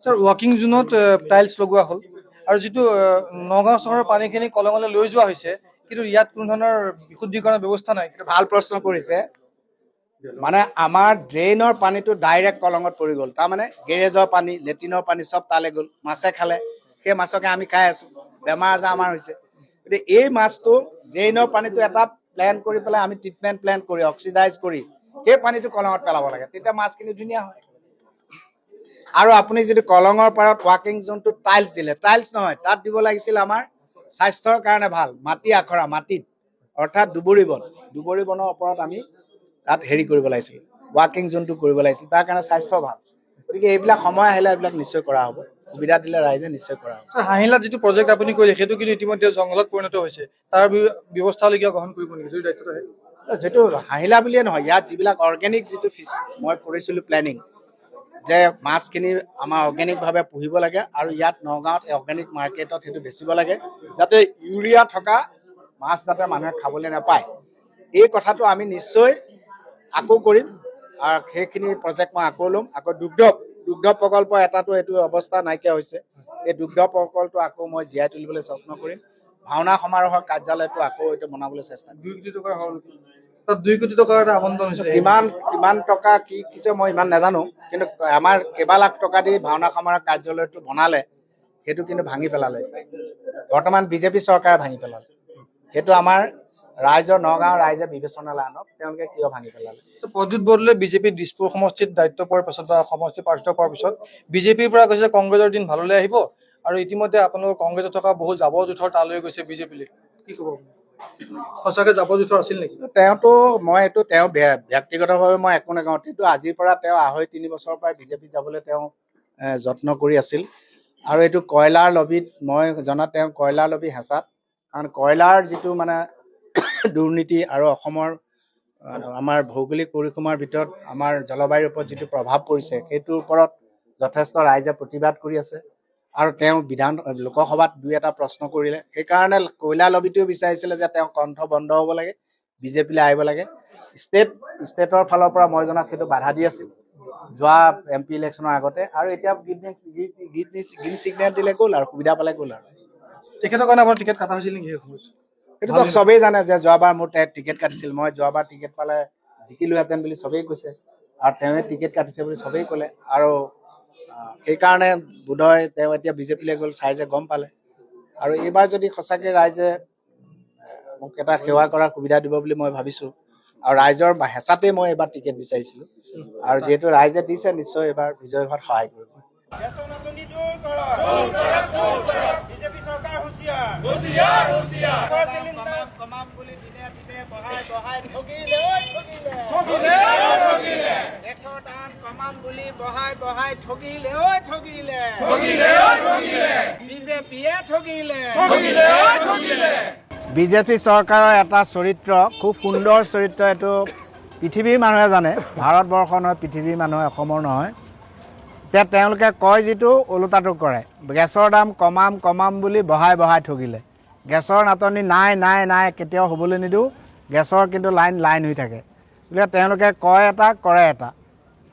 ছাৰ, ৱাকিং জোনত টাইলছ লগোৱা হ'ল আৰু যিটো নগাঁও চহৰৰ পানীখিনি কলঙলৈ লৈ যোৱা হৈছে, কিন্তু ইয়াত কোনো ধৰণৰ বিশুদ্ধিকৰণৰ ব্যৱস্থা নাই। ভাল প্ৰশ্ন কৰিছে। মানে আমাৰ ড্ৰেইনৰ পানীটো ডাইৰেক্ট কলঙত পৰি গ'ল। তাৰমানে গেৰেজৰ পানী, লেট্ৰিনৰ পানী চব তালৈ গ'ল, মাছে খালে, সেই মাছকে আমি খাই আছো, বেমাৰ আজাৰ আমাৰ হৈছে। গতিকে এই মাছটো ড্ৰেইনৰ পানীটো এটা প্লেন কৰি পেলাই আমি ট্ৰিটমেণ্ট প্লেন কৰি অক্সিডাইজ কৰি সেই পানীটো কলঙত পেলাব লাগে, তেতিয়া মাছখিনি ধুনীয়া হয়। আৰু আপুনি যদি কলঙৰ পাৰত ৱাকিং জোনটো টাইলছ দিলে, টাইলছ নহয়, তাত দিব লাগিছিল আমাৰ স্বাস্থ্যৰ কাৰণে ভাল মাটি আখৰা, মাটিত অৰ্থাৎ দুবৰি বনৰ ওপৰত আমি তাত হেৰি কৰিব লাগিছিল, ৱাকিং জোনটো কৰিব লাগিছিল, তাৰ কাৰণে স্বাস্থ্য ভাল। গতিকে এইবিলাক সময় আহিলে এইবিলাক নিশ্চয় কৰা হ'ব, সুবিধা দিলে ৰাইজে নিশ্চয় কৰা হ'ব। হাঁহিলাত যিটো প্ৰজেক্ট আপুনি কৰিলে সেইটো কিন্তু ইতিমধ্যে জংঘলত পৰিণত হৈছে, তাৰ ব্যৱস্থা কিয় গ্ৰহণ কৰিব নেকি যদি দায়িত্বটো আহে? যিটো হাঁহিলা বুলিয়ে নহয়, ইয়াত যিবিলাক অৰ্গেনিক যিটো ফিছ মই কৰিছিলোঁ প্লেনিং, যে মাছখিনি আমাৰ অৰ্গেনিকভাৱে পুহিব লাগে আৰু ইয়াত নগাঁৱত অৰ্গেনিক মাৰ্কেটত সেইটো বেচিব লাগে, যাতে ইউৰিয়া থকা মাছ যাতে মানুহে খাবলৈ নাপায়। এই কথাটো আমি নিশ্চয় আকৌ কৰিম আৰু সেইখিনি প্ৰজেক্ট মই আকৌ ল'ম। আকৌ দুগ্ধ প্ৰকল্প এটাতো এইটো অৱস্থা নাইকিয়া হৈছে, এই দুগ্ধ প্ৰকল্পটো আকৌ মই জীয়াই তুলিবলৈ যত্ন কৰিম। ভাওনা সমাৰোহৰ কাৰ্যালয়টো আকৌ এইটো বনাবলৈ চেষ্টা কৰিম। 2 কোটি টকাৰ হ'ল, তাত 2 কোটি টকাৰ এটা আবণ্টন হৈছে। কিমান টকা কি কিছু মই ইমান নাজানো, কিন্তু আমাৰ কেইবা লাখ টকা দি ভাওনা সমাৰোহ কাৰ্যালয়টো বনালে, সেইটো কিন্তু ভাঙি পেলালে। বৰ্তমান বিজেপি চৰকাৰে ভাঙি পেলালে। সেইটো আমাৰ নগাঁৱৰ ৰাইজে বিবেচনালৈ আনক, তেওঁলোকে কিয় ভাঙি পেলালে। প্ৰদ্যুৎ বৰদলৈ বিজেপিৰ দিছপুৰ সমষ্টিত দায়িত্ব পোৱাৰ পাছত বা সমষ্টি প্ৰাৰ্থিত্ব পোৱাৰ পিছত বিজেপিৰ পৰা কৈছে কংগ্ৰেছৰ দিন ভাললৈ আহিব, আৰু ইতিমধ্যে আপোনালোকৰ কংগ্ৰেছত থকা বহু জাবৰ জোঁথৰ তালৈ গৈছে বিজেপিলৈ, কি ক'ব? সঁচাকৈ জাবৰ জোঁথৰ আছিল নেকি? তেওঁ ব্যক্তিগতভাৱে মই একো নকওঁ, কিন্তু আজিৰ পৰা তেওঁ 2.5-3 বছৰৰ পৰাই বিজেপিত যাবলৈ তেওঁ যত্ন কৰি আছিল। আৰু এইটো কয়লাৰ লবিত, মই জনাত তেওঁ কয়লাৰ লবি হেঁচাত, কাৰণ কয়লাৰ যিটো মানে দুৰ্নীতি আৰু অসমৰ আমাৰ ভৌগোলিক পৰিসীমাৰ ভিতৰত আমাৰ জলবায়ুৰ ওপৰত যিটো প্ৰভাৱ পৰিছে, সেইটোৰ ওপৰত যথেষ্ট ৰাইজে প্ৰতিবাদ কৰি আছে। আৰু তেওঁ লোকসভাত 2-এটা প্ৰশ্ন কৰিলে, সেইকাৰণে কয়লা লবিটোও বিচাৰিছিলে যে তেওঁ কণ্ঠ বন্ধ হ'ব লাগে, বিজেপিলৈ আহিব লাগে। ষ্টেটৰ ফালৰ পৰা মই জনাত সেইটো বাধা দি আছিল। যোৱা MP ইলেকশ্যনৰ আগতে, আৰু এতিয়া গ্ৰীণ ছিগনেল দিলে গ'ল আৰু সুবিধা পালে গ'ল আৰু। তেখেতৰ কাৰণে আপোনাৰ টিকেট কটা হৈছিল নেকি সেই সময়ত? সেইটোতো চবেই জানে যে যোৱাবাৰ মোৰ টিকেট কাটিছিল, মই যোৱাবাৰ টিকেট পালে জিকিলোহেঁতেন বুলি চবেই কৈছে, আৰু তেওঁৱে টিকেট কাটিছে বুলি চবেই ক'লে, আৰু সেইকাৰণে বোধহয় তেওঁ এতিয়া বিজেপিলৈ গ'ল, ৰাইজে গম পালে। আৰু এইবাৰ যদি সঁচাকৈ ৰাইজে মোক এটা সেৱা কৰাৰ সুবিধা দিব বুলি মই ভাবিছোঁ, আৰু ৰাইজৰ হেঁচাতেই মই এইবাৰ টিকেট বিচাৰিছিলোঁ, আৰু যিহেতু ৰাইজে দিছে নিশ্চয় এইবাৰ বিজয় হোৱাত সহায় কৰিব। বিজেপি চৰকাৰৰ এটা চৰিত্ৰ, খুব সুন্দৰ চৰিত্ৰ, এইটো পৃথিৱীৰ মানুহে জানে, ভাৰতবৰ্ষৰ নহয়, পৃথিৱীৰ মানুহে, অসমৰ নহয়। তেওঁলোকে কয় যিটো ওলোটাটো কৰে, গেছৰ দাম কমাম বুলি বঢ়াই ঠগিলে। গেছৰ নাটনি নাই কেতিয়াও হ'বলৈ নিদিওঁ, গেছৰ কিন্তু লাইন হৈ থাকে। গতিকে তেওঁলোকে কয় এটা কৰে এটা,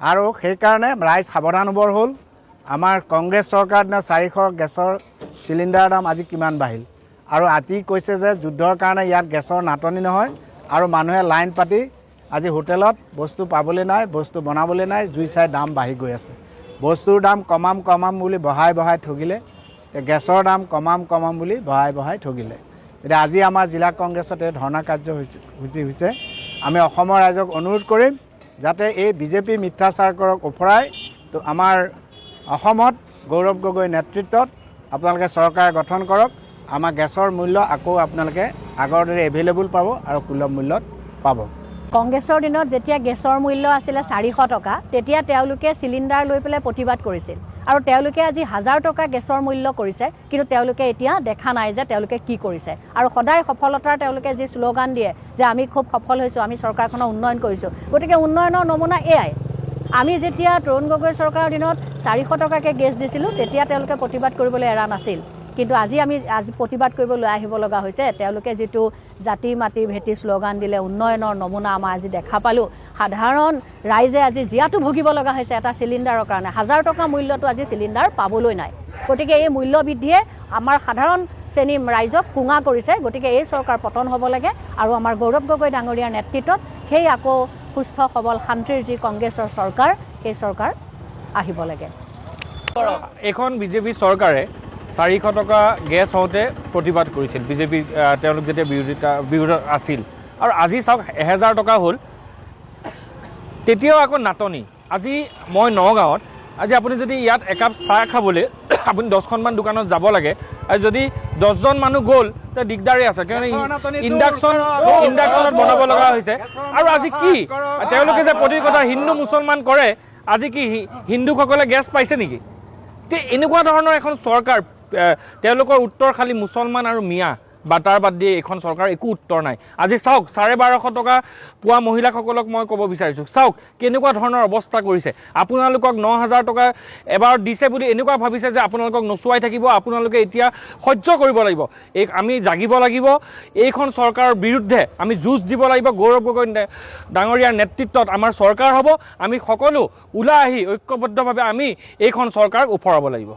আৰু সেইকাৰণে ৰাইজ সাৱধান হ'বৰ হ'ল। আমাৰ কংগ্ৰেছ চৰকাৰ দিনা 400 গেছৰ চিলিণ্ডাৰৰ দাম আজি কিমান বাঢ়িল, আৰু আজি কৈছে যে যুদ্ধৰ কাৰণে ইয়াত গেছৰ নাটনি নহয়, আৰু মানুহে লাইন পাতি আজি হোটেলত বস্তু পাবলৈ নাই, বস্তু বনাবলৈ নাই, জুই চাই দাম বাঢ়ি গৈ আছে। বস্তুৰ দাম কমাম বুলি বঢ়াই ঠগিলে, গেছৰ দাম কমাম বুলি বঢ়াই ঠগিলে। এতিয়া আজি আমাৰ জিলা কংগ্ৰেছতে ধৰ্ণা কাৰ্যসূচী হৈছে। আমি অসমৰ ৰাইজক অনুৰোধ কৰিম যাতে এই বিজেপি মিথ্যাচাৰক ওফৰাই আমাৰ অসমত গৌৰৱ গগৈ নেতৃত্বত আপোনালোকে চৰকাৰ গঠন কৰক। আমাৰ গেছৰ মূল্য আকৌ আপোনালোকে আগৰ দৰে এভেইলেবল পাব আৰু সুলভ মূল্যত পাব। কংগ্ৰেছৰ দিনত যেতিয়া গেছৰ মূল্য আছিলে 400 টকা, তেতিয়া তেওঁলোকে চিলিণ্ডাৰ লৈ পেলাই প্ৰতিবাদ কৰিছিল, আৰু তেওঁলোকে আজি 1000 টকা গেছৰ মূল্য কৰিছে, কিন্তু তেওঁলোকে এতিয়া দেখা নাই যে তেওঁলোকে কি কৰিছে। আৰু সদায় সফলতাৰ তেওঁলোকে যি শ্লোগান দিয়ে যে আমি খুব সফল হৈছোঁ, আমি চৰকাৰখনৰ উন্নয়ন কৰিছোঁ, গতিকে উন্নয়নৰ নমুনা এয়াই। আমি যেতিয়া তৰুণ গগৈ চৰকাৰৰ দিনত 400 টকাকৈ গেছ দিছিলোঁ, তেতিয়া তেওঁলোকে প্ৰতিবাদ কৰিবলৈ এৰা নাছিল, কিন্তু আজি প্ৰতিবাদ কৰিবলৈ আহিব লগা হৈছে। তেওঁলোকে যিটো জাতি মাটি ভেটি শ্লোগান দিলে, উন্নয়নৰ নমুনা আমাৰ আজি দেখা পালোঁ। সাধাৰণ ৰাইজে আজি জীয়াতু ভুগিব লগা হৈছে এটা চিলিণ্ডাৰৰ কাৰণে। 1000 টকা মূল্যটো আজি চিলিণ্ডাৰ পাবলৈ নাই। গতিকে এই মূল্য বৃদ্ধিয়ে আমাৰ সাধাৰণ শ্ৰেণী ৰাইজক কোঙা কৰিছে। গতিকে এই চৰকাৰ পতন হ'ব লাগে, আৰু আমাৰ গৌৰৱ গগৈ ডাঙৰীয়াৰ নেতৃত্বত সেই আকৌ সুস্থ সবল শান্তিৰ যি কংগ্ৰেছৰ চৰকাৰ, সেই চৰকাৰ আহিব লাগে। এইখন বিজেপি চৰকাৰে 400 টকা গেছ হওঁতে প্ৰতিবাদ কৰিছিল, বিজেপি তেওঁলোক যেতিয়া বিৰোধত আছিল, আৰু আজি চাওক 1000 টকা হ'ল, তেতিয়াও আকৌ নাটনি। আজি মই নগাঁৱত, আজি আপুনি যদি ইয়াত একাপ চাহ খাবলৈ আপুনি 10খনমান দোকানত যাব লাগে, আৰু যদি 10জন মানুহ গ'ল তে দিগদাৰেই আছে, কাৰণ ইণ্ডাকশ্যনত বনাব লগা হৈছে। আৰু আজি কি তেওঁলোকে যে প্ৰতি কথা হিন্দু মুছলমান কৰে, আজি কি হিন্দুসকলে গেছ পাইছে নেকি? তে এনেকুৱা ধৰণৰ এখন চৰকাৰ, তেওঁলোকৰ উত্তৰ খালি মুছলমান আৰু মিয়া, বা তাৰ বাদ দিয়ে এইখন চৰকাৰ একো উত্তৰ নাই। আজি চাওক 1250 টকা পোৱা মহিলাসকলক মই ক'ব বিচাৰিছোঁ, চাওক কেনেকুৱা ধৰণৰ অৱস্থা কৰিছে। আপোনালোকক 9000 টকা এবাৰ দিছে বুলি এনেকুৱা ভাবিছে যে আপোনালোকক নচুৱাই থাকিব, আপোনালোকে এতিয়া সহ্য কৰিব লাগিব। আমি জাগিব লাগিব, এইখন চৰকাৰৰ বিৰুদ্ধে আমি যুঁজ দিব লাগিব। গৌৰৱ গগৈ ডাঙৰীয়াৰ নেতৃত্বত আমাৰ চৰকাৰ হ'ব, আমি সকলো ওলাই আহি ঐক্যবদ্ধভাৱে আমি এইখন চৰকাৰক ওফৰাব লাগিব।